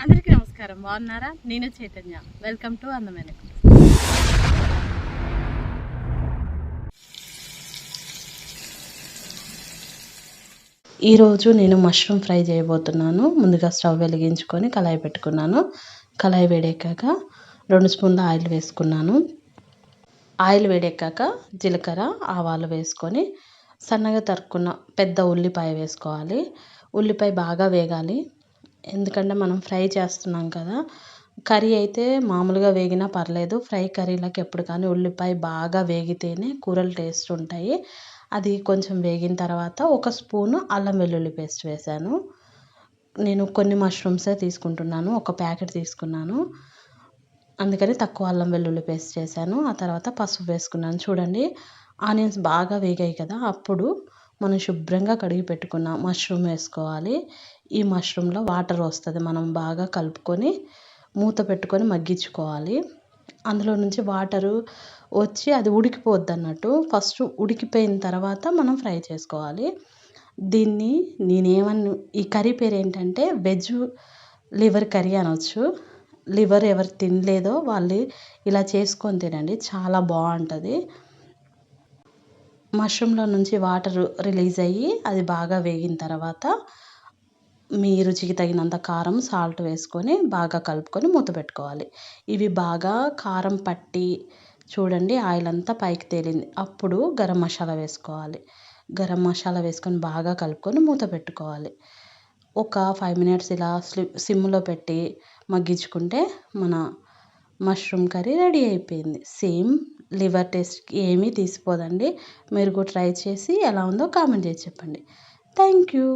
అందరికీ నమస్కారం. బాగున్నారా? నేను చైతన్య. వెల్కమ్ టు అందమైన కుక్స్. ఈరోజు నేను మష్రూమ్ ఫ్రై చేయబోతున్నాను. ముందుగా స్టవ్ వెలిగించుకొని కళాయి పెట్టుకున్నాను. కళాయి వేడెక్కాక 2 స్పూన్ల ఆయిల్ వేసుకున్నాను. ఆయిల్ వేడెక్కాక జీలకర్ర, ఆవాలు వేసుకొని సన్నగా తరుక్కున్న పెద్ద ఉల్లిపాయ వేసుకోవాలి. ఉల్లిపాయ బాగా వేగాలి. ఎందుకంటే మనం ఫ్రై చేస్తున్నాం కదా. కర్రీ అయితే మామూలుగా వేగినా పర్లేదు. ఫ్రై కర్రీలకు ఎప్పుడు కానీ ఉల్లిపాయ బాగా వేగితేనే కూరలు టేస్ట్ ఉంటాయి. అది కొంచెం వేగిన తర్వాత 1 స్పూను అల్లం వెల్లుల్లి పేస్ట్ వేశాను. నేను కొన్ని మష్రూమ్సే తీసుకుంటున్నాను. ఒక ప్యాకెట్ తీసుకున్నాను. అందుకని తక్కువ అల్లం వెల్లుల్లి పేస్ట్ చేశాను. ఆ తర్వాత పసుపు వేసుకున్నాను. చూడండి, ఆనియన్స్ బాగా వేగాయి కదా. అప్పుడు మనం శుభ్రంగా కడిగి పెట్టుకున్న మష్రూమ్ వేసుకోవాలి. ఈ మష్రూమ్లో వాటర్ వస్తుంది. మనం బాగా కలుపుకొని మూత పెట్టుకొని మగ్గించుకోవాలి. అందులో నుంచి వాటరు వచ్చి అది ఉడికిపోద్ది అన్నట్టు. ఫస్ట్ ఉడికిపోయిన తర్వాత మనం ఫ్రై చేసుకోవాలి. దీన్ని ఈ కర్రీ పేరు ఏంటంటే వెజ్ లివర్ కర్రీ అనొచ్చు. లివర్ ఎవరు తినలేదో వాళ్ళు ఇలా చేసుకొని తినండి, చాలా బాగుంటుంది. మష్రూమ్లో నుంచి వాటర్ రిలీజ్ అయ్యి అది బాగా వేగిన తర్వాత మీ రుచికి తగినంత కారం, సాల్ట్ వేసుకొని బాగా కలుపుకొని మూత పెట్టుకోవాలి. ఇవి బాగా కారం పట్టి చూడండి ఆయిల్ అంతా పైకి తేలింది. అప్పుడు గరం మసాలా వేసుకోవాలి. గరం మసాలా వేసుకొని బాగా కలుపుకొని మూత పెట్టుకోవాలి. ఒక 5 మినిట్స్ ఇలా సిమ్లో పెట్టి మగ్గించుకుంటే మన మష్రూమ్ కర్రీ రెడీ అయిపోయింది. సేమ్ లివర్ టేస్ట్కి ఏమీ తీసిపోదండి. మీరు కూడా ట్రై చేసి ఎలా ఉందో కామెంట్ చేసి చెప్పండి. Thank you.